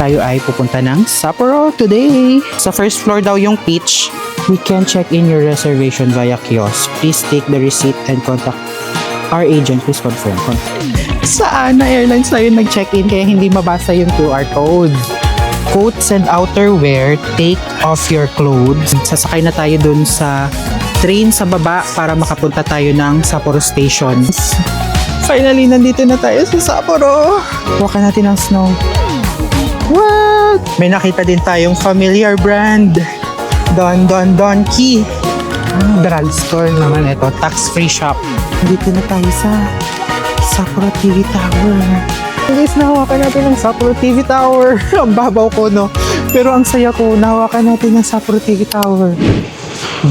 Tayo ay pupunta ng Sapporo today. Sa first floor daw yung Peach. We can check in your reservation via kiosk. Please take the receipt and contact our agent. Please confirm. Sa ANA Airlines tayo nag-check-in kaya hindi mabasa yung QR code. Coats and outerwear, take off your clothes. Sasakay na tayo dun sa train sa baba para makapunta tayo ng Sapporo Station. Finally, nandito na tayo sa Sapporo. Walkan natin ang snow. What? May nakita din tayong familiar brand. Don Key. Drugstore naman ito. Tax-free shop. Nandito na tayo sa Sapporo TV Tower. Guys, nahawakan natin ng Sapporo TV Tower. Ang babaw ko, no? Pero ang saya ko, nahawakan natin ng Sapporo TV Tower.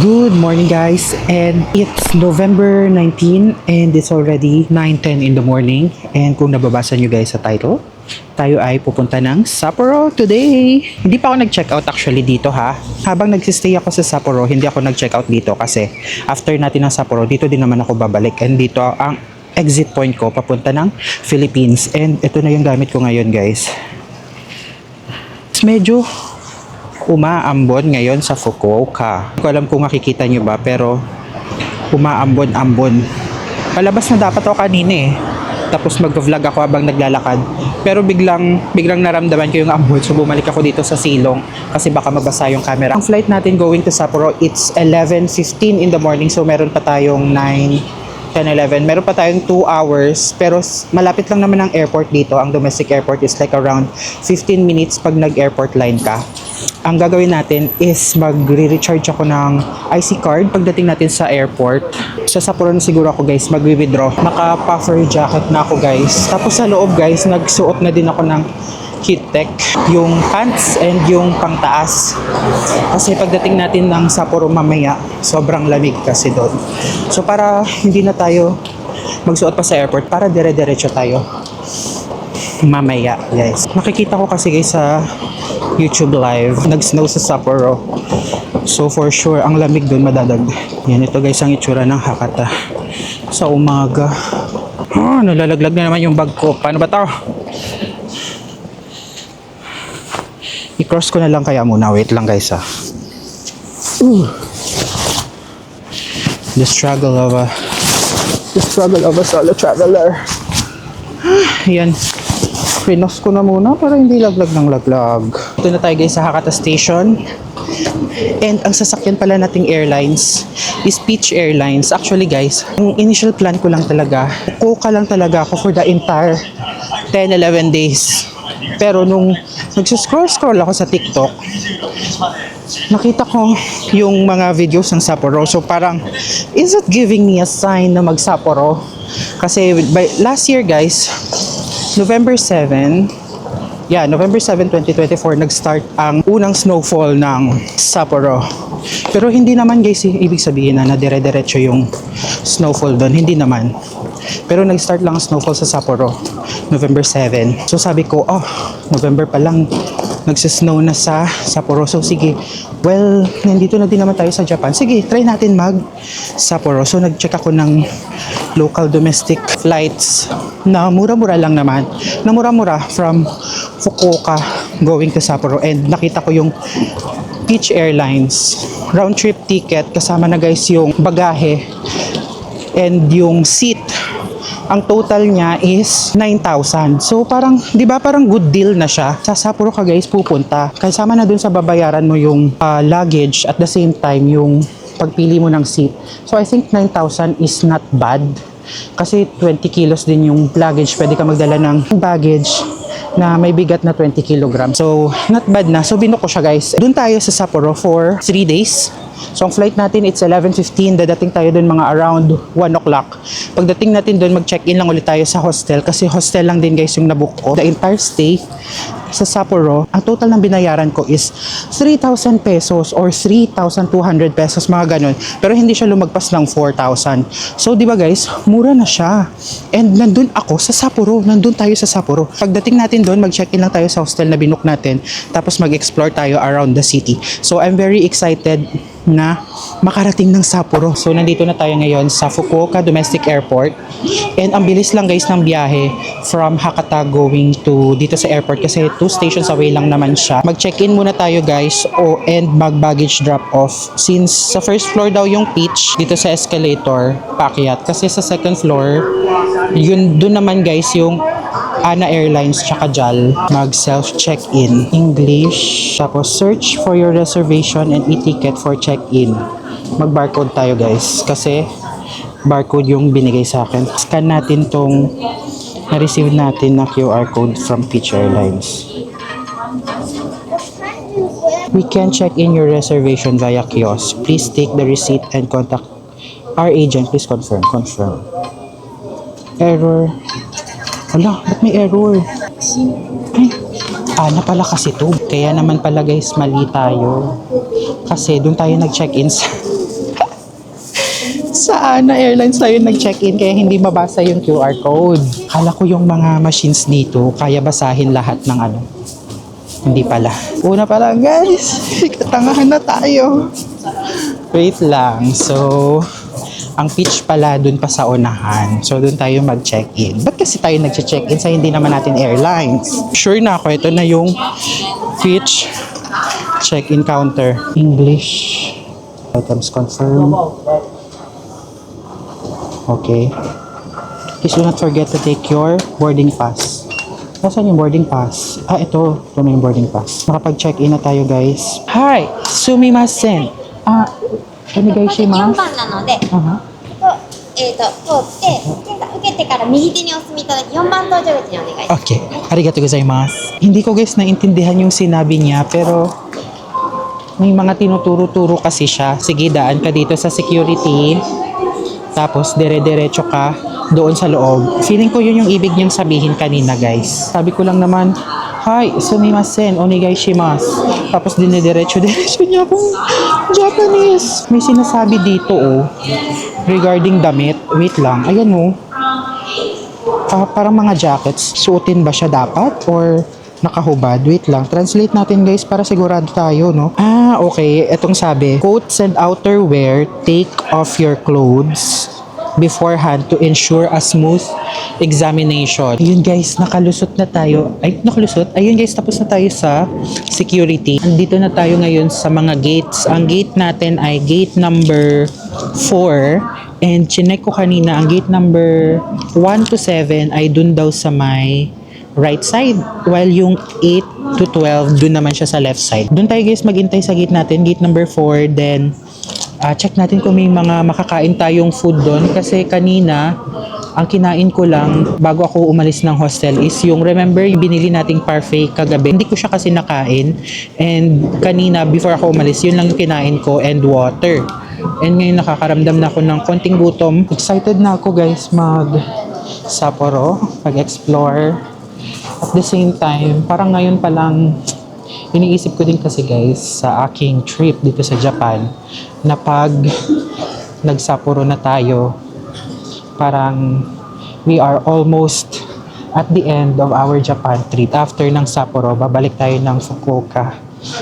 Good morning, guys. And it's November 19 and it's already 9:10 in the morning. And kung nababasa nyo guys sa title, tayo ay pupunta ng Sapporo today. Hindi pa ako nag-check out actually dito ha. Habang nagsistay ako sa Sapporo, hindi ako nag-check out dito kasi after natin ng Sapporo, dito din naman ako babalik. And dito ang exit point ko papunta ng Philippines. And ito na yung gamit ko ngayon guys. Medyo umaambon ngayon sa Fukuoka. Hindi ko alam kung makikita nyo ba pero umaambon-ambon. Palabas na dapat ako kanina eh. Tapos mag-vlog ako habang naglalakad. Pero biglang naramdaman ko yung ambon. So bumalik ako dito sa silong kasi baka mabasa yung camera. Ang flight natin going to Sapporo, it's 11:15 in the morning. So meron pa tayong 10, 11. Meron pa tayong 2 hours. Pero malapit lang naman ang airport dito. Ang domestic airport is like around 15 minutes pag nag-airport line ka. Ang gagawin natin is magre-recharge ako ng IC card pagdating natin sa airport. Sa Sapporo na siguro ako guys, mag-withdraw. Naka-puffer jacket na ako guys. Tapos sa loob guys, nagsuot na din ako ng heat tech. Yung pants and yung pangtaas. Kasi pagdating natin ng Sapporo mamaya, sobrang lamig kasi doon. So para hindi na tayo magsuot pa sa airport, para dire-diretso tayo mamaya guys. Nakikita ko kasi guys sa YouTube live, nag-snow sa Sapporo. So for sure, ang lamig doon madadag. Yan, ito guys ang itsura ng Hakata sa umaga. Nalalaglag na naman yung bag ko. Paano ba to? I-cross ko na lang kaya muna. Wait lang guys ha. The struggle of a solo traveler. Yan. Pinos ko na muna para hindi laglag ng laglag. Ito na tayo guys sa Hakata Station. And ang sasakyan pala nating airlines is Peach Airlines. Actually guys, ang initial plan ko lang talaga, Fukuoka lang talaga ako for the entire 10-11 days. Pero nung nagsuscroll ako sa TikTok, nakita ko yung mga videos ng Sapporo. So parang, is it giving me a sign na mag-Sapporo? Kasi last year guys, November 7, 2024, nag-start ang unang snowfall ng Sapporo. Pero hindi naman guys, ibig sabihin na dire-diretso yung snowfall doon. Hindi naman. Pero nag-start lang ang snowfall sa Sapporo, November 7. So sabi ko, November pa lang, nagsisnow na sa Sapporo. So sige, well, nandito na din naman tayo sa Japan. Sige, try natin mag-Sapporo. So nag-check ako ng local domestic flights na mura-mura lang naman. Na mura-mura from Fukuoka going to Sapporo. And nakita ko yung Peach Airlines round trip ticket. Kasama na guys yung bagahe and yung seat. Ang total niya is 9,000. So parang, di ba parang good deal na siya. Sa Sapporo ka guys pupunta. Kasama na dun sa babayaran mo yung luggage at the same time yung pagpili mo ng seat. So I think 9,000 is not bad. Kasi 20 kilos din yung luggage. Pwede ka magdala ng baggage na may bigat na 20 kilograms. So not bad na. So binuko siya guys. Doon tayo sa Sapporo for 3 days. So ang flight natin it's 11:15, dadating tayo doon mga around 1 o'clock. Pagdating natin doon mag-check-in lang ulit tayo sa hostel kasi hostel lang din guys yung nabook ko. The entire stay sa Sapporo, ang total ng binayaran ko is 3,000 pesos or 3,200 pesos, mga ganun. Pero hindi siya lumagpas ng 4,000. So di ba guys, mura na siya. And nandun ako sa Sapporo, nandun tayo sa Sapporo. Pagdating natin doon, mag-check-in lang tayo sa hostel na binook natin, tapos mag-explore tayo around the city. So I'm very excited na makarating ng Sapporo. So nandito na tayo ngayon sa Fukuoka Domestic Airport. And ang bilis lang guys ng biyahe from Hakata going to dito sa airport airport kasi 2 stations away lang naman siya. Mag-check-in muna tayo guys and mag-baggage drop-off. Since sa first floor daw yung pitch, dito sa escalator, paakyat. Kasi sa second floor, doon naman guys yung ANA Airlines tsaka JAL. Mag-self-check-in. English. Tapos search for your reservation and e-ticket for check-in. Mag-barcode tayo guys kasi barcode yung binigay sa akin. Scan natin tong na-receive natin na QR code from Peach Airlines. We can check in your reservation via kiosk. Please take the receipt and contact our agent. Please confirm. Confirm. Error. Wala, ba't may error? Ay, ANA pala kasi to. Kaya naman pala guys, mali tayo. Kasi doon tayo nag-check-in sa ANA Airlines tayo nag-check-in kaya hindi mabasa yung QR code. Kala ko yung mga machines dito kaya basahin lahat ng ano. Hindi pala. Una pa lang guys, katangahan na tayo. Wait lang. So, ang pitch pala dun pa sa unahan. So, dun tayo mag-check-in. Ba't kasi tayo nag-check-in sa hindi naman natin airlines? Sure na ako, ito na yung pitch check-in counter. English. Items confirm. Okay. Please do not forget to take your boarding pass. Nasaan yung boarding pass? Ah, ito. Ito na yung boarding pass. Nakapag-check-in na tayo, guys. Hi! Sumimasen! Onegaishimasu. 4番なので、通って、受けてから右手にお進みいただき、4番搭乗口にお願いします。 Okay. Arigatou gozaimasu. Hindi ko guys naintindihan yung sinabi niya pero may mga tinuturo-turo kasi siya. Sige, daan ka dito sa security. Tapos dire-diretso ka doon sa loob. Feeling ko yun yung ibig niyang sabihin kanina guys. Sabi ko lang naman, hi, sumimasen, onegaishimasu. Tapos diretso niya akong Japanese. May sinasabi dito regarding damit. Wait lang, ayan parang mga jackets. Suotin ba siya dapat or nakahubad? Wait lang, translate natin guys para sigurado tayo, no? Ah, okay. Etong sabi, coats and outerwear, take off your clothes beforehand to ensure a smooth examination. Ayun guys, nakalusot na tayo. Ay, nakalusot? Ayun guys, tapos na tayo sa security. Andito na tayo ngayon sa mga gates. Ang gate natin ay gate number 4. And chinek ko kanina, ang gate number 1 to 7 ay dun daw sa may right side. While yung 8 to 12, dun naman siya sa left side. Dun tayo guys maghintay sa gate natin, gate number 4. Then, check natin kung may mga makakain tayong food doon. Kasi kanina, ang kinain ko lang bago ako umalis ng hostel is yung, remember, yung binili nating parfait kagabi. Hindi ko siya kasi nakain. And kanina, before ako umalis, yun lang yung kinain ko and water. And ngayon nakakaramdam na ako ng konting gutom. Excited na ako guys mag-Sapporo, mag-explore. At the same time, parang ngayon pa lang iniisip ko din kasi guys sa aking trip dito sa Japan na pag nag-Sapporo na tayo, parang we are almost at the end of our Japan trip. After ng Sapporo, babalik tayo ng Fukuoka.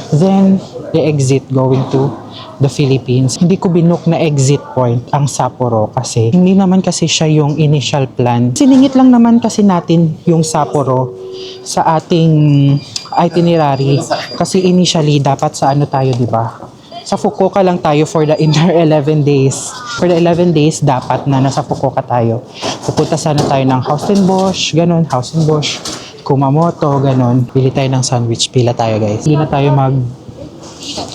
Then, the exit going to the Philippines. Hindi ko binook na exit point ang Sapporo kasi hindi naman kasi siya yung initial plan. Siningit lang naman kasi natin yung Sapporo sa ating itinerary kasi initially dapat sa ano tayo, di ba? Sa Fukuoka lang tayo for the inner 11 days. For the 11 days, dapat na nasa Fukuoka tayo. Pupunta sana tayo ng House and Bosch, ganun, House and Bosch, Kumamoto, ganun. Pili tayo ng sandwich, pila tayo guys. Hindi na tayo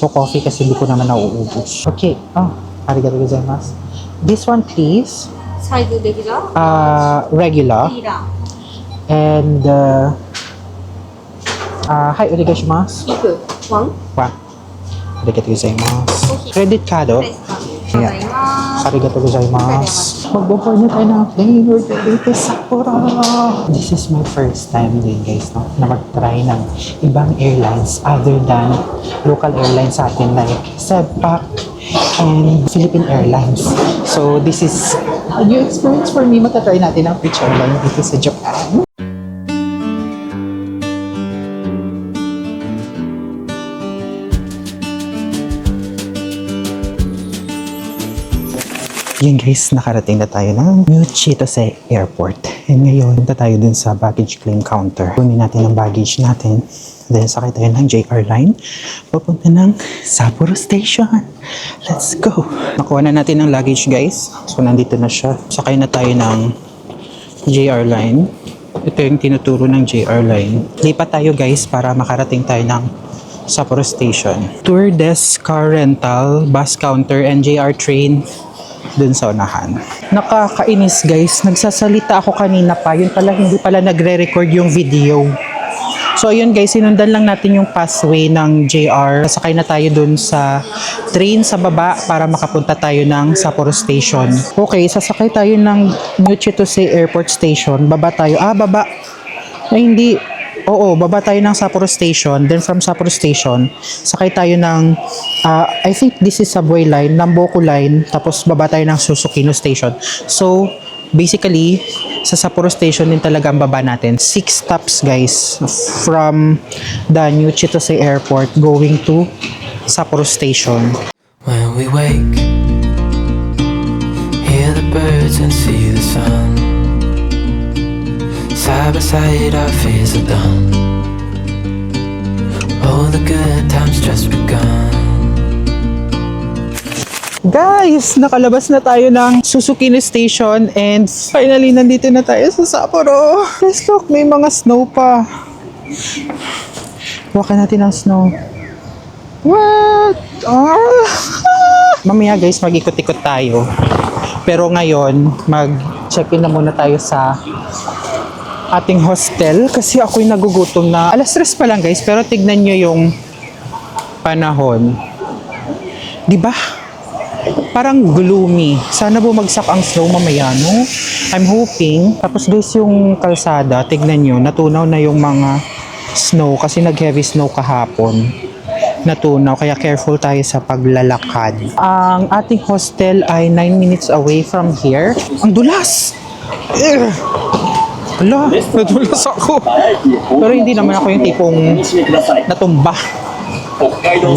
coffee kasi hindi ko naman nauubos. Okay, arigatou gozaimasu. This one please. Size regular? Regular. Regular. And, hi, onegaishimasu. Iku. One. Arigatou gozaimasu. Credit card, Yeah. Arigatou gozaimasu. Magbo-board na tayo ng plane. We're going to Sapporo. This is my first time din guys, no? Na mag-try ng ibang airlines other than local airlines sa atin like Sebpak and Philippine Airlines. So this is a new experience for me. Matatry natin ang Peach Airline dito sa Japan. Yun guys, nakarating na tayo ng New Chitose Airport. And ngayon, punta tayo dun sa baggage claim counter. Kunin natin ang baggage natin. Then sakay tayo ng JR line. Papunta ng Sapporo Station. Let's go! Nakuha na natin ang luggage guys. So nandito na siya. Sakay na tayo ng JR line. Ito yung tinuturo ng JR line. Lipat tayo guys para makarating tayo ng Sapporo Station. Tour desk, car rental, bus counter, and JR train dun sa unahan. Nakakainis guys, nagsasalita ako kanina pa, yun pala hindi pala nagre-record yung video. So ayun guys, sinundan lang natin yung pathway ng JR. Sakay na tayo dun sa train sa baba para makapunta tayo ng Sapporo Station. Okay, sasakay tayo ng New Chitose Airport Station. Baba tayo. Baba. Ay hindi. Oo, baba tayo ng Sapporo Station. Then from Sapporo Station, sakay tayo ng, I think this is subway line, Namboku line. Tapos baba tayo ng Susukino Station. So, basically, sa Sapporo Station din talaga ang baba natin. 6 stops guys from the New Chitose Airport going to Sapporo Station. When we wake, hear the birds and see the sun. Side by side our fears are done. Oh, the good times just begun. Guys, nakalabas na tayo ng Susukino Station and finally nandito na tayo sa Sapporo. Guys, look, may mga snow pa. Walkan natin ang snow. What? Mamaya guys, mag-ikot-ikot tayo. Pero ngayon, mag-check-in na muna tayo sa ating hostel kasi ako'y nagugutom na. Alas 3 pa lang guys, pero tignan nyo yung panahon. Diba? Parang gloomy. Sana bumagsak ang snow mamaya, no? I'm hoping. Tapos guys, yung kalsada, tignan nyo, natunaw na yung mga snow kasi nag-heavy snow kahapon. Natunaw, kaya careful tayo sa paglalakad. Ang ating hostel ay 9 minutes away from here. Ang dulas! Hala, nadulas ako. Pero hindi naman ako yung tipong natumba.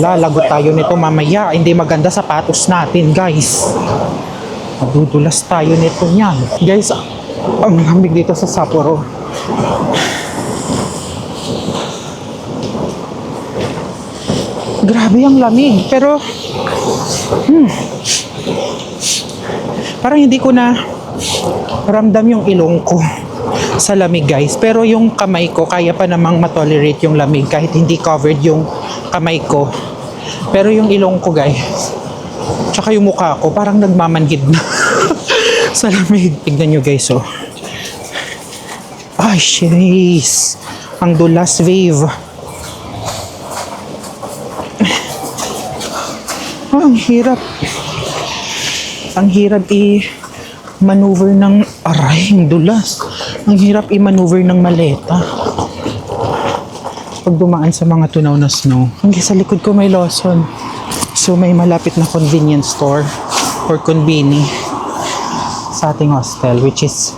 Lagot tayo nito mamaya. Hindi maganda sapatos natin, guys. Madudulas tayo nito niyan. Guys, ang lamig dito sa Sapporo. Grabe ang lamig. Pero, parang hindi ko na ramdam yung ilong ko sa lamig guys, pero yung kamay ko kaya pa namang matolerate yung lamig kahit hindi covered yung kamay ko, pero yung ilong ko guys tsaka yung mukha ko parang nagmamanhid na sa lamig. Tignan nyo guys, oh. Ay shiz, ang dulas wave. Ang hirap maneuver ng aray, ang dulas. Ang hirap i-maneuver ng maleta pag dumaan sa mga tunaw na snow. Hanggang sa likod ko may Lawson. So may malapit na convenience store or konbini sa ating hostel, which is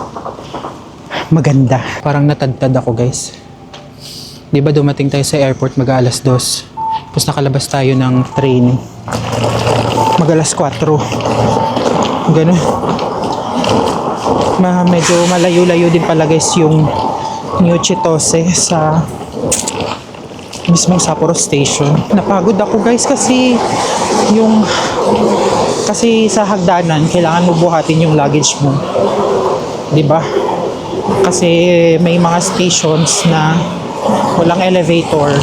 maganda. Parang natadtad ako guys. Di ba dumating tayo sa airport mag-alas 2. Tapos nakalabas tayo ng train mag-alas 4. Ganun. Medyo malayo-layo din pala guys yung New Chitose sa mismong Sapporo Station. Napagod ako guys kasi sa hagdanan kailangan mo buhatin yung luggage mo. 'Di ba? Kasi may mga stations na walang elevator.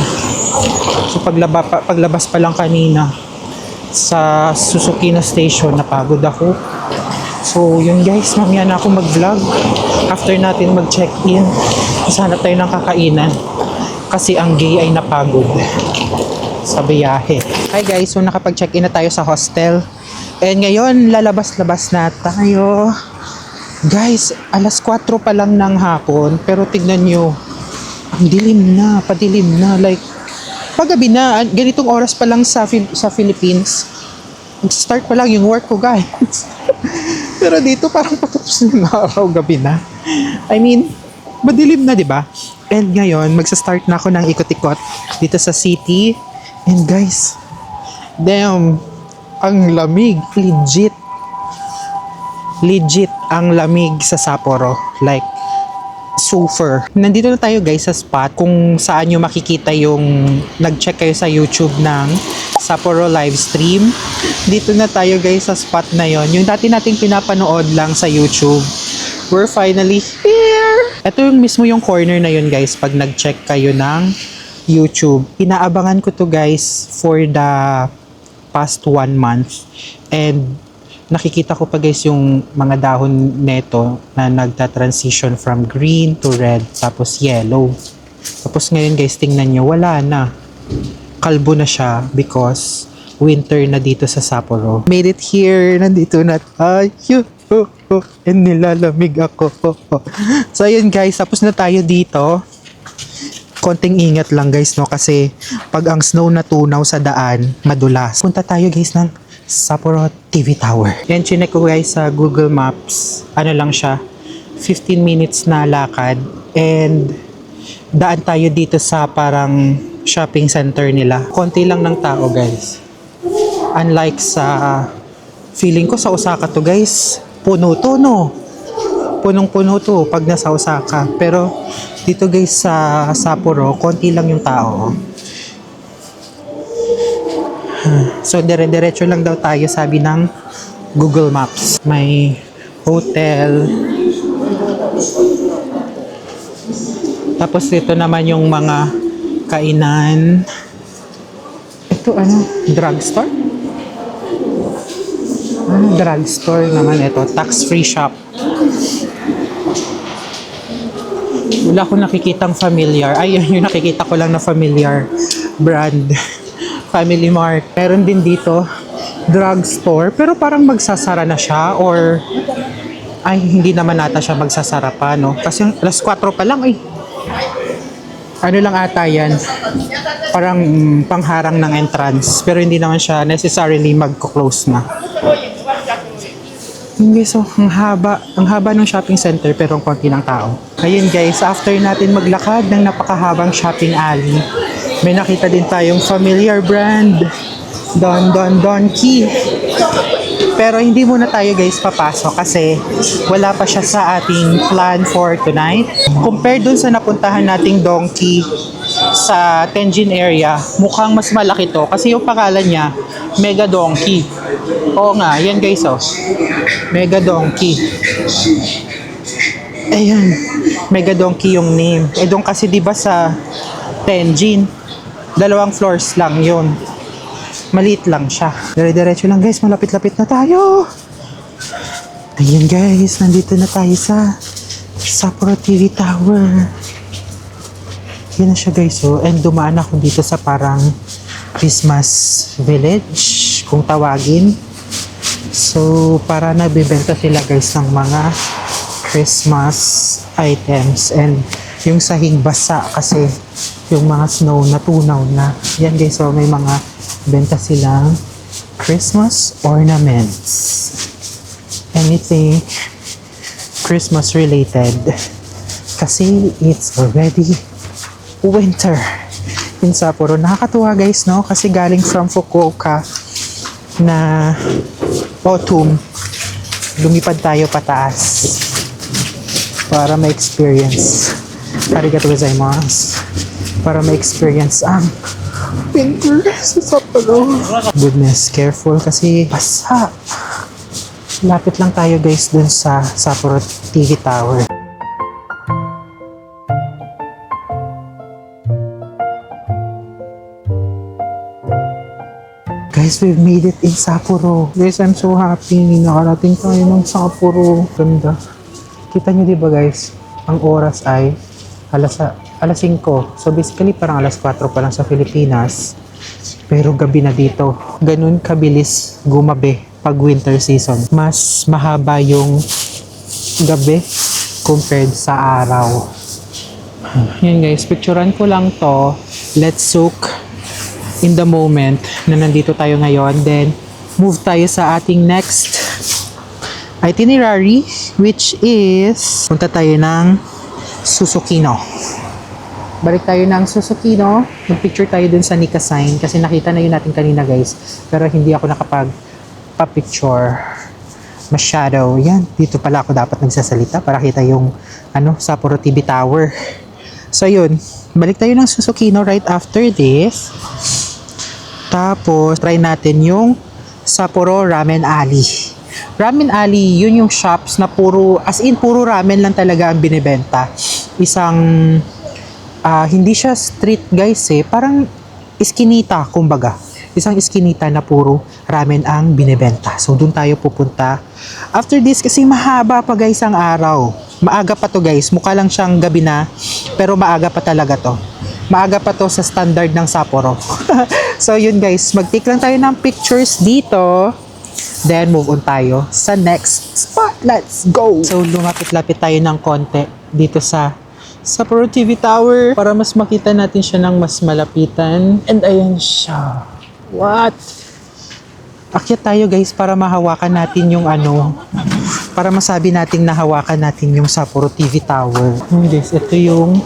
So paglabas pa lang kanina sa Susukino Station, napagod ako. So, yun guys, mamaya na ako mag-vlog. After natin mag-check-in, hanap tayo ng kakainan. Kasi ang gay ay napagod sa biyahe. Hi guys, so nakapag-check-in na tayo sa hostel. And ngayon, lalabas-labas na tayo. Guys, alas 4 pa lang ng hapon. Pero tignan nyo, ang dilim na, padilim na. Like, paggabi na, ganitong oras pa lang sa Philippines. Start pa lang yung work ko guys. Pero dito parang patapos ng araw, gabi na. I mean, madilim na, di ba? And ngayon, magsa-start na ako ng ikot-ikot dito sa city. And guys, damn, ang lamig, legit. legit ang lamig sa Sapporo. Like, super. Nandito na tayo guys sa spot kung saan nyo makikita yung nag-check kayo sa YouTube ng Sapporo live stream. Dito na tayo guys sa spot na yon. Yung dati nating pinapanood lang sa YouTube. We're finally here! Ito yung mismo yung corner na yun guys pag nag-check kayo ng YouTube. Inaabangan ko to guys for the past 1 month. And nakikita ko pa guys yung mga dahon neto na nagta-transition from green to red tapos yellow. Tapos ngayon guys, tingnan nyo, wala na. Kalbo na siya because winter na dito sa Sapporo. Made it here, nandito na tayo. And nilalamig ako. So ayun guys, tapos na tayo dito. Konting ingat lang guys no kasi pag ang snow natunaw sa daan, madulas. Punta tayo guys ng Sapporo TV Tower. Yan, chinek ko guys sa Google Maps. Ano lang siya, 15 minutes na lakad. And daan tayo dito sa parang shopping center nila. Konti lang ng tao guys. Unlike sa, feeling ko sa Osaka to guys, puno to no. Punong-puno to pag nasa Osaka. Pero dito guys sa Sapporo, konti lang yung tao. So, dire-diretso lang daw tayo, sabi ng Google Maps. May hotel. Tapos ito naman yung mga kainan. Ito ano? Drugstore? Drugstore naman ito. Tax-free shop. Wala akong nakikitang familiar. Ay, yung nakikita ko lang na familiar brand. Family Mart. Meron din dito drugstore pero parang magsasara na siya or ay hindi naman nata siya magsasara pa no kasi alas 4 pa lang ay ano lang ata yan parang pangharang ng entrance pero hindi naman siya necessarily magko-close na. Hindi, so ang haba ng shopping center pero ang konti ng tao. Ayun guys, after natin maglakad ng napakahabang shopping alley, may nakita din tayong familiar brand, Don Key. Pero hindi muna tayo guys papasok kasi wala pa siya sa ating plan for tonight. Compared dun sa napuntahan nating Donkey sa Tenjin area, mukhang mas malaki to kasi yung pangalan niya, Mega Donkey. Oo nga, yan guys oh. Mega Donkey. Ayan, Mega Donkey yung name. Eh doon kasi diba sa Tenjin, 2 floors lang yun. Maliit lang siya. Dire-diretso lang guys, malapit-lapit na tayo. Ayan guys, nandito na tayo sa Sapporo TV Tower. Yan na siya guys oh. And dumaan ako dito sa parang Christmas village, kung tawagin. So, para nabibenta sila guys ng mga Christmas items. And yung sahig basa kasi yung mga snow natunaw na. Yan guys, so may mga benta silang Christmas ornaments. Anything Christmas related. Kasi it's already winter in Sapporo. Nakakatuwa guys, no? Kasi galing from Fukuoka na autumn, lumipad tayo pataas para ma-experience. Arigatou gozaimasu. Para ma-experience ang winter sa Sapporo. Goodness, careful kasi basa. Lapit lang tayo guys dun sa Sapporo TV Tower. Guys, we've made it in Sapporo. Guys, I'm so happy. Nakarating tayo ng Sapporo. Ganda. Kita nyo diba guys, ang oras ay alas 5. So basically parang alas 4 pa lang sa Pilipinas. Pero gabi na dito. Ganun kabilis gumabi pag winter season. Mas mahaba yung gabi compared sa araw. Yan guys, picturean ko lang to. Let's soak in the moment na nandito tayo ngayon. Then, move tayo sa ating next itinerary, which is punta tayo ng Susukino. Balik tayo ng Susukino. Mag-picture tayo dun sa Nika sign kasi nakita na yun natin kanina guys. Pero hindi ako nakapag-picture. masyado. Yan, dito pala ako dapat nagsasalita para kita yung Sapporo TV Tower. So yun, balik tayo ng Susukino right after this. Tapos try natin yung Sapporo Ramen Alley. Ramen Alley, yun yung shops na puro, as in puro ramen lang talaga ang binibenta. Isang hindi siya street guys parang iskinita kumbaga. Isang iskinita na puro ramen ang binibenta. So doon tayo pupunta. After this kasi mahaba pa guys ang araw. Maaga pa to guys. Mukha lang siyang gabi na pero maaga pa talaga to. Maaga pa to sa standard ng Sapporo. So yun guys, mag-take lang tayo ng pictures dito. Then move on tayo sa next spot. Let's go! So lumapit-lapit tayo ng konti dito sa Sapporo TV Tower para mas makita natin siya ng mas malapitan. And ayan siya. What? Akyat tayo guys para mahawakan natin yung para masabi nating nahawakan natin yung Sapporo TV Tower. Guys, ito yung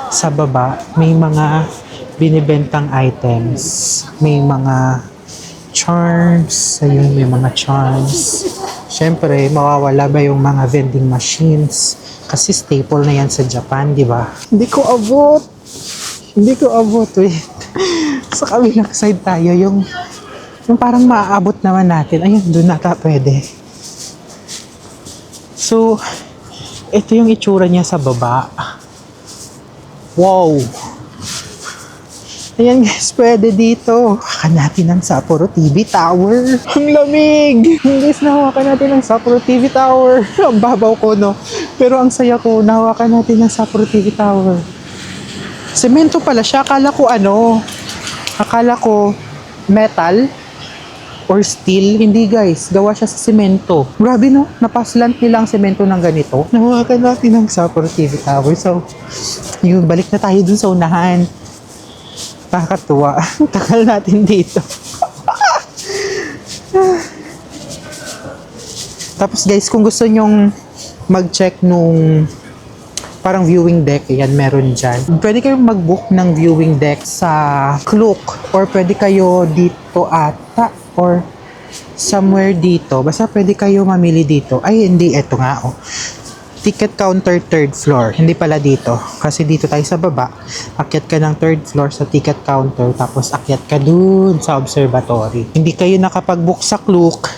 sa baba. May mga binibentang items. May mga charms. Ayun, may mga charms. Siyempre, mawawala ba yung mga vending machines? Kasi staple na yan sa Japan, di ba? Hindi ko abot. Wait. Sa kabilang side tayo, yung parang maaabot naman natin. Ayun, doon nata pwede. So, ito yung itsura niya sa baba. Wow! Ayan guys, pwede dito. Hawakan natin ang Sapporo TV Tower. Ang lamig! Guys, nahawakan natin ang Sapporo TV Tower. Ang babaw ko, no? Pero ang saya ko, nahawakan natin ang Sapporo TV Tower. Semento pala siya. Akala ko metal or steel. Hindi guys, gawa siya sa semento. Grabe no, napaslant nila ang semento ng ganito. Nahawakan natin ang Sapporo TV Tower. So, yun, balik na tayo dun sa unahan. Nakakatuwa. Tagal natin dito. Tapos guys, kung gusto nyong mag-check nung parang viewing deck, yan meron dyan. Pwede kayong mag-book ng viewing deck sa Klook or pwede kayo dito ata or somewhere dito. Basta pwede kayo mamili dito. Ay, hindi. Eto nga, oh. Ticket counter 3rd floor. Hindi pala dito. Kasi dito tayo sa baba. Akyat ka ng 3rd floor sa ticket counter. Tapos akyat ka dun sa observatory. Hindi kayo nakapag-book sa Klook.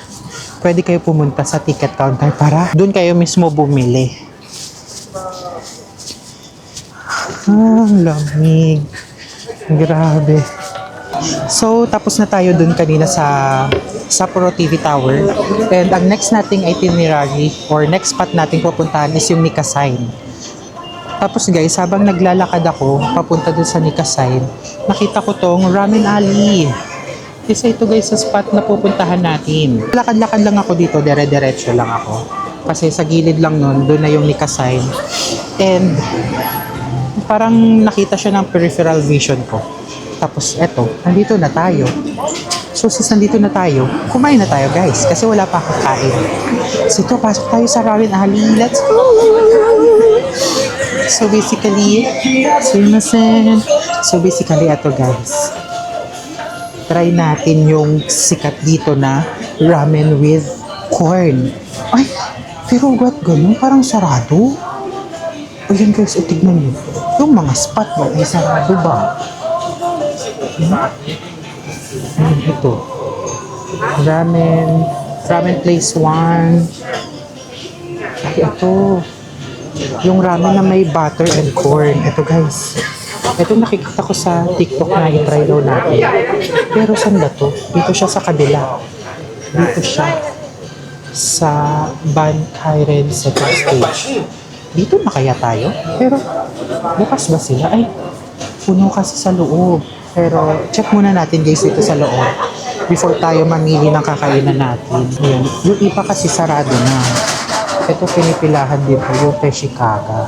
Pwede kayo pumunta sa ticket counter para dun kayo mismo bumili. Lamig. Grabe. So, tapos na tayo dun kanina sa Sapporo TV Tower. And ang next nating itinerary or next spot nating pupuntahan is yung Nikasain. Tapos guys, habang naglalakad ako papunta dun sa Nikasain, nakita ko tong Ramen Alley. Isa ito guys sa spot na pupuntahan natin. Lakad-lakad lang ako dito, dire-diretso lang ako. Kasi sa gilid lang nun, dun na yung Nikasain. And parang nakita siya ng peripheral vision ko. Tapos eto, nandito na tayo. So since nandito na tayo, kumain na tayo guys. Kasi wala pa akong kain. So ito, pasok tayo sa Ramen Alley. Let's go! So basically, ito guys. Try natin yung sikat dito na ramen with corn. Ay, pero what ganun? Parang sarado. Ayan guys, tignan nyo. Yung mga spot mo ay sarado ba? Ito. Ramen place 1. Ay, ito. Yung ramen na may butter and corn. Ito guys. Ito nakikita ko sa TikTok na i-try daw natin. Pero saan ba to? Dito siya sa kabila. Dito siya sa Bankairen second stage. Dito na kaya tayo? Pero bukas ba sila? Ay, puno kasi sa loob. Pero check muna natin guys dito sa loob before tayo mamili ng kakainan natin. Ayan. Yung iba kasi sarado na. Ito pinipilahan din po yung Teshikaga.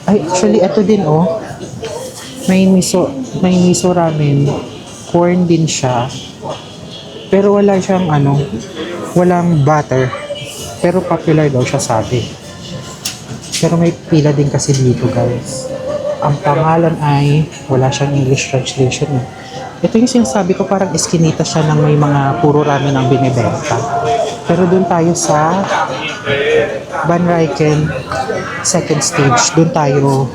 Ay, actually ito din oh. May miso ramen. Corn din siya. Pero wala siyang walang butter. Pero popular daw siya sabi. Pero may pila din kasi dito guys. Ang pangalan ay, wala siyang English translation. Eh. Ito yung sinasabi ko, parang eskinita siya ng may mga puro ramen ang binibenta. Pero doon tayo sa Van Ryken second stage. Doon tayo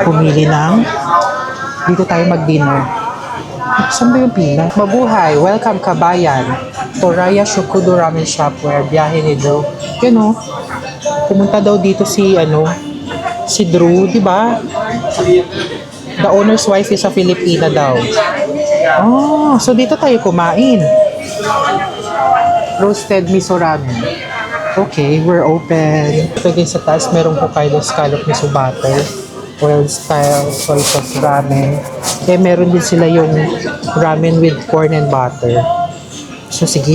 pumili ng, dito tayo mag-dinner. Saan ba yung pila? Mabuhay! Welcome kabayan! Toraya Shukudo Ramen Shop where biyahe ni Drew. Yun o. Pumunta daw dito si Drew, di ba? The owner's wife is a Filipina daw. Oh, so dito tayo kumain. Roasted miso ramen. Okay, we're open. Ito din sa taas, merong Hokkaido scallop miso butter. Oil style soy sauce ramen. Eh, meron din sila yung ramen with corn and butter. So, sige.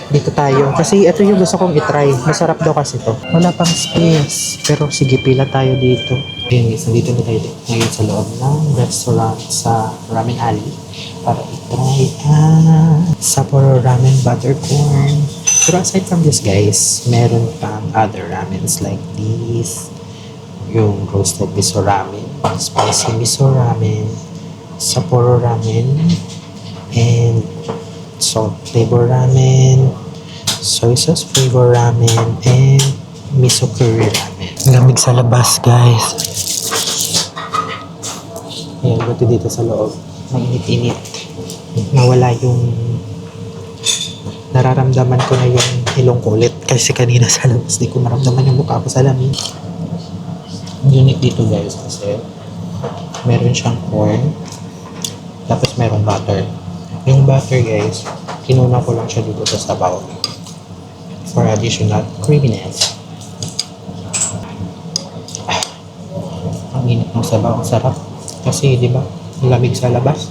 Dito tayo. Kasi ito yung gusto kong itry. Masarap daw kasi to. Wala pang space. Pero sige, pila tayo dito. Ayun guys, nandito na tayo ngayon sa loob ng restaurant sa Ramen Alley para itry ang Sapporo Ramen Butter Corn. Pero aside from this guys, meron pang other ramens like this. Yung roasted miso ramen, spicy miso ramen, Sapporo ramen, and salt flavor ramen, soy sauce flavor ramen, and miso curry ramen. Lamig sa labas guys. Ayan, buti dito sa loob. Mainit-init. Nawala yung nararamdaman ko na yung ilong ko ulit kasi kanina sa labas di ko maramdaman yung mukha ko sa lamig. Unique dito guys kasi meron siyang corn tapos meron butter. Yung butter guys, kinuna ko lang siya dito sa sabaw for additional creaminess. Ang init ng sabaw, ang sarap kasi di ba lamig sa labas.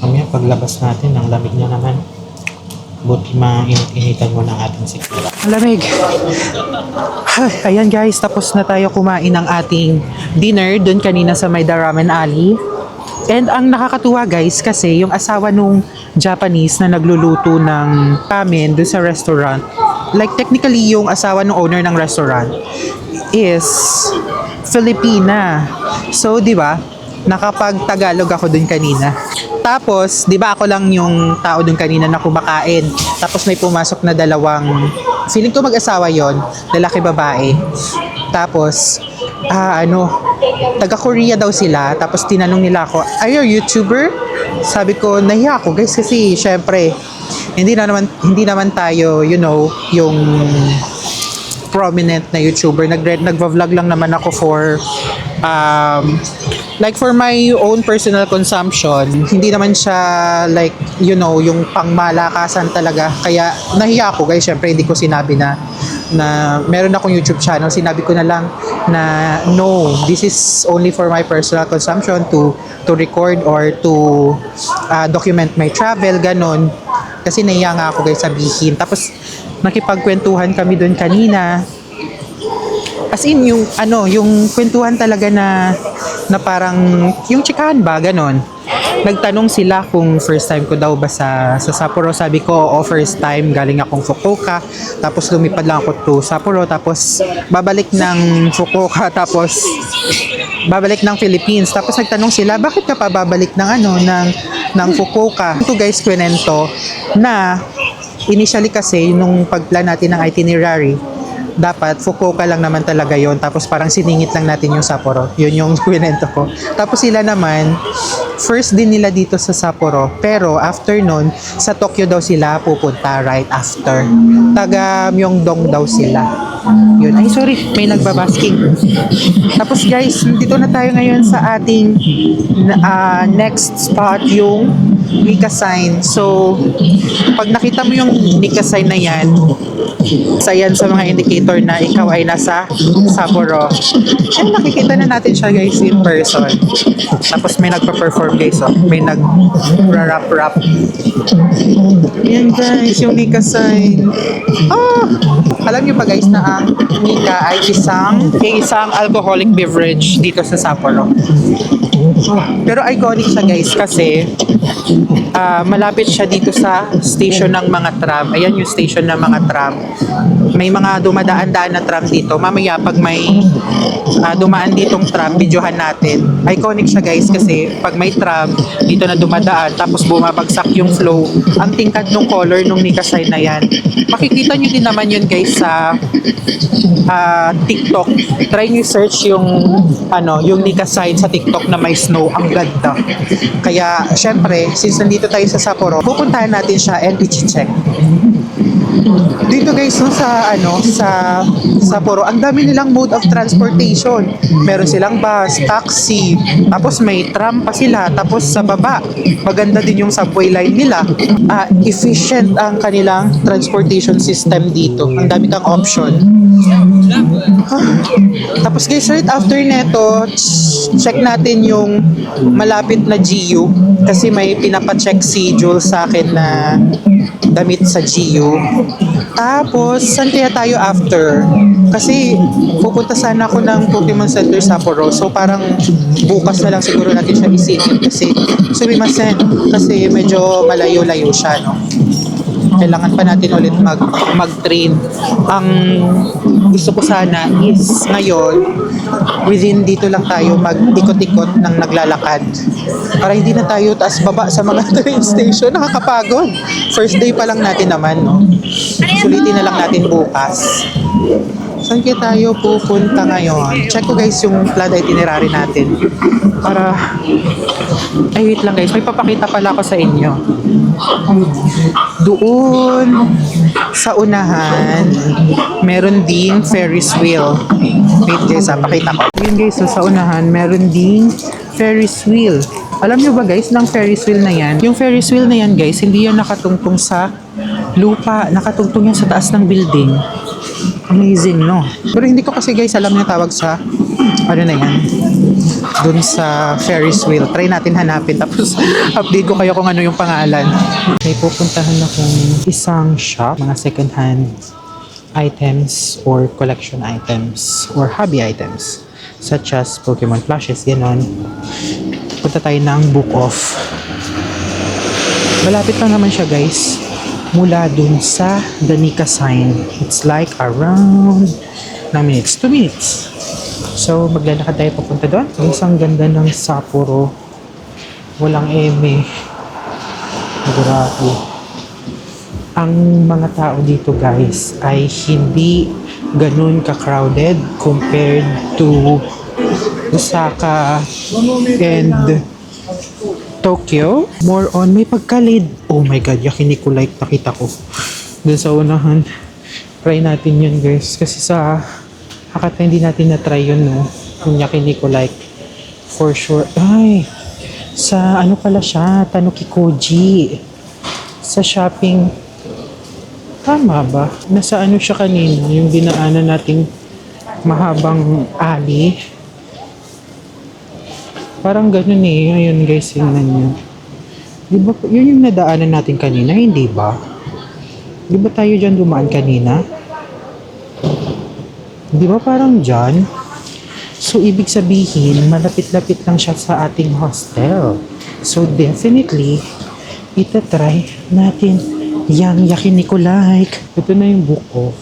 Mamaya paglabas natin ang lamig na naman. Buti mainit-initan mo ng ating sikura. Lamig. Ayan guys, tapos na tayo kumain ng ating dinner doon kanina sa Maida Ramen Alley. And ang nakakatuwa guys, kasi yung asawa nung Japanese na nagluluto ng ramen doon sa restaurant, like technically yung asawa ng owner ng restaurant is Filipina. So, di ba? Nakapag-Tagalog ako doon kanina. Tapos, di ba ako lang yung tao doon kanina na kumakain. Tapos may pumasok na dalawang, feeling ko mag-asawa yon, lalaki babae. Tapos, taga-Korea daw sila. Tapos tinanong nila ako, are you a YouTuber? Sabi ko, nahiya ako guys kasi syempre, hindi naman tayo, you know, yung prominent na YouTuber. Nagva-vlog lang naman ako for like for my own personal consumption. Hindi naman siya like, you know, yung pangmalakasan talaga. Kaya nahiya ako guys, syempre hindi ko sinabi na meron akong YouTube channel. Sinabi ko na lang na no, this is only for my personal consumption to record or to document my travel, ganon. Kasi nahiya nga ako guys sabihin. Tapos nakipagkwentuhan kami doon kanina. As in, yung kwentuhan talaga na parang, yung chikahan ba, ganon. Nagtanong sila kung first time ko daw ba sa Sapporo. Sabi ko, first time, galing akong Fukuoka. Tapos lumipad lang ako to Sapporo. Tapos babalik ng Fukuoka. Tapos babalik ng Philippines. Tapos nagtanong sila, bakit ka pa babalik ng Fukuoka? Ito guys, kwento na initially kasi, nung pagplan natin ng itinerary, dapat Fukuoka lang naman talaga yon. Tapos parang siningit lang natin yung Sapporo. Yun yung kwento ko. Tapos sila naman, first din nila dito sa Sapporo. Pero after nun, sa Tokyo daw sila pupunta right after. Taga Myeongdong daw sila. Yun. Ay, sorry. May nagbabasking. Tapos guys, dito na tayo ngayon sa ating next spot, yung Nika sign. So, pag nakita mo yung Nika sign na yan, sayan sa mga indicator na ikaw ay nasa Sapporo. And nakikita na natin siya guys in person. Tapos may nagpa-perform guys, oh. May nag-rap. Yan guys, yung Nika sign. Alam niyo pa guys na ang Nika ay isang alcoholic beverage dito sa Sapporo. Pero iconic siya guys kasi Malapit siya dito sa station ng mga tram. Ayan yung station ng mga tram. May mga dumadaan-daan na tram dito. Mamaya pag may dumaan ditong tram, videohan natin. Iconic siya guys kasi pag may tram dito na dumadaan tapos bumabagsak yung flow. Ang tingkad ng color nung Nika sign na yan. Makikita nyo din naman yun guys sa TikTok. Try nyo search yung yung Nika sign sa TikTok na may snow. Ang ganda. Kaya syempre, since nandito tayo sa Sapporo, pupuntahan natin siya and i-check. Dito guys, no, sa Sapporo, ang dami nilang mode of transportation. Meron silang bus, taxi, tapos may tram pa sila, tapos sa baba, maganda din yung subway line nila. Efficient ang kanilang transportation system dito. Ang dami kang option. Tapos guys, right after neto, check natin yung malapit na GU kasi may pinapacheck si Jules sa akin na damit sa GU. Tapos, saan kaya tayo after? Kasi pupunta sana ako ng Pokemon Center Sapporo. So parang bukas na lang siguro natin siya isipin kasi sumimasen kasi medyo malayo-layo siya, no? Kailangan pa natin ulit mag-train. Ang gusto ko sana is ngayon, within dito lang tayo mag-ikot-ikot ng naglalakad. Para hindi na tayo taas baba sa mga train station. Nakakapagod. First day pa lang natin naman, no? Sulitin na lang natin bukas. Saan kaya tayo pupunta ngayon? Check ko guys yung planned itinerary natin. Para... Ay, wait lang guys. May papakita pala ako sa inyo. Doon sa unahan, meron ding Ferris wheel. Wait guys, pakita ko. Yun guys, so sa unahan, meron ding Ferris wheel. Alam nyo ba guys, ng Ferris wheel na yan? Yung Ferris wheel na yan guys, hindi yan nakatungtong sa lupa. Nakatungtong yan sa taas ng building. Amazing, no? Pero hindi ko kasi guys alam yung tawag sa ano na yan, dun sa Ferris wheel. Try natin hanapin tapos update ko kayo kung ano yung pangalan. May pupuntahan akong isang shop, mga second hand items or collection items or hobby items such as Pokemon plushes, gano'n. Punta tayo ng Book Off. Malapit lang naman siya guys mula dun sa the Nika sign. It's like around 9 minutes, 2 minutes. So, maglalakad tayo papunta doon. Ang ganda ng Sapporo. Walang eme. Grabe. Ang mga tao dito guys ay hindi ganun ka-crowded compared to Osaka and Tokyo. More on, may pagkalid. Oh my God, Yakiniku like nakita ko. Doon sa unahan. Try natin yun guys. Kasi sa Hakata hindi natin na-try yun, no? Yung Yakiniku like. For sure. Ay! Sa ano pala siya? Tanuki Koji. Sa shopping. Tama ba? Nasa ano siya kanina? Yung dinaanan nating mahabang alley. Parang ganun eh. Ayun guys, tingnan nyo. Diba, yun yung nadaanan natin kanina, hindi ba? Di ba tayo dyan dumaan kanina? Di ba parang dyan? So, ibig sabihin, malapit-lapit lang siya sa ating hostel. So, definitely, itatry natin yung Yakiniku like. Ito na yung Book Off.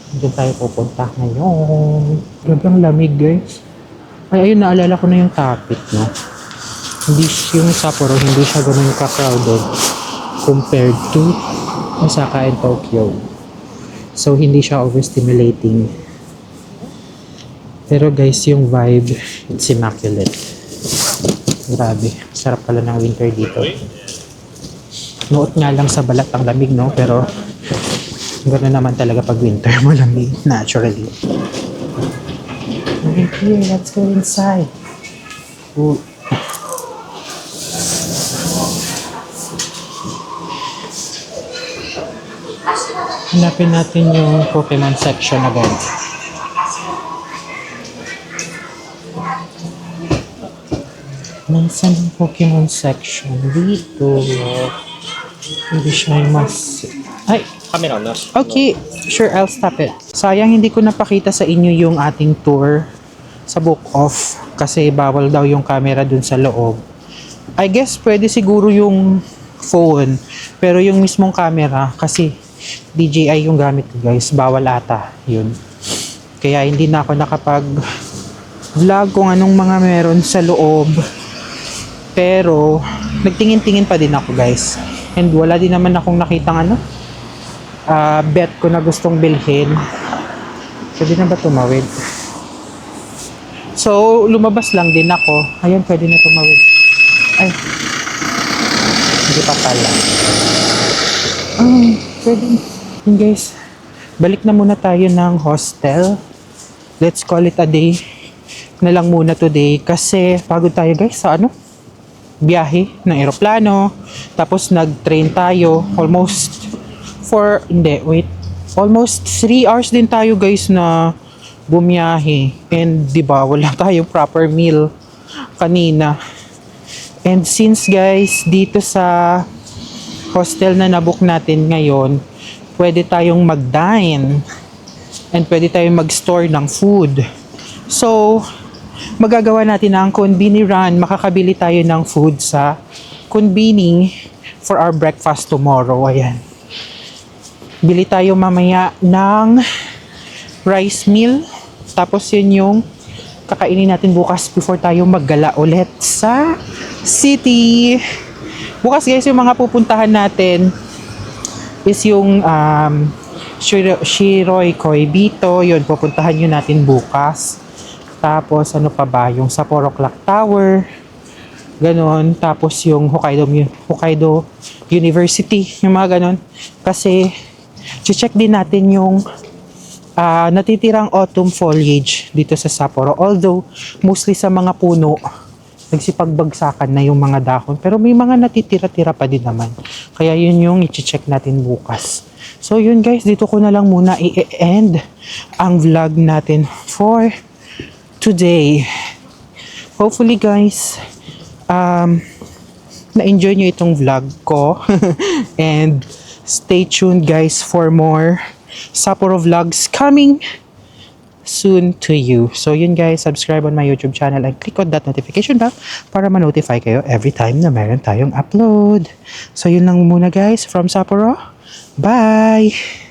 Diyan tayo pupunta ngayon. Grabe ang lamig guys. Ay, ayun, naalala ko na yung topic, no? Hindi yung Sapporo, hindi siya ganun ka-crowded compared to Osaka and Tokyo. So, hindi siya overstimulating. Pero guys, yung vibe, it's immaculate. Grabe, sarap pala ng winter dito. Noot nga lang sa balat ang lamig, no? Pero, gano'n naman talaga pag winter, malamig, naturally. Okay, let's go inside. Ooh. Hanapin natin yung Pokemon section agad. Nasaan yung Pokemon section? Dito. Hindi siya mas... Ay! Okay, sure, I'll stop it. Sayang hindi ko napakita sa inyo yung ating tour sa book off kasi bawal daw yung camera dun sa loob. I guess pwede siguro yung phone, pero yung mismong camera kasi DJI yung gamit ko guys, bawal ata yun. Kaya hindi na ako nakapag vlog kung anong mga meron sa loob. Pero nagtingin-tingin pa din ako guys. And wala din naman akong nakitang bet ko na gustong bilhin. Pwede na ba tumawid? So, lumabas lang din ako. Ayun, pwede na tumawid. Ay. Hindi pa pala. Pwede. Yun guys. Balik na muna tayo ng hostel. Let's call it a day na lang muna today. Kasi pagod tayo guys sa biyahe ng eroplano. Tapos nag-train tayo. Almost 3 hours din tayo guys na bumiyahe. And di ba wala tayong proper meal kanina. And since guys dito sa hostel na nabook natin ngayon, pwede tayong mag-dine and pwede tayong mag-store ng food. So magagawa natin ang Konbini run. Makakabili tayo ng food sa Konbini for our breakfast tomorrow. Ayan. Bili tayo mamaya ng rice meal. Tapos yun yung kakainin natin bukas before tayo maggala ulit sa city. Bukas guys, yung mga pupuntahan natin is yung Shiroi Koibito. Yun, pupuntahan yun natin bukas. Tapos ano pa ba? Yung Sapporo Clock Tower. Ganon. Tapos yung Hokkaido University. Yung mga ganon. Kasi check din natin yung natitirang autumn foliage dito sa Sapporo. Although, mostly sa mga puno, nagsipagbagsakan na yung mga dahon. Pero may mga natitira-tira pa din naman. Kaya yun yung i-check natin bukas. So yun guys, dito ko na lang muna i-end ang vlog natin for today. Hopefully guys, na-enjoy nyo itong vlog ko. And stay tuned guys for more Sapporo vlogs coming soon to you. So yun guys, subscribe on my YouTube channel and click on that notification bell para ma-notify kayo every time na meron tayong upload. So yun lang muna guys from Sapporo. Bye!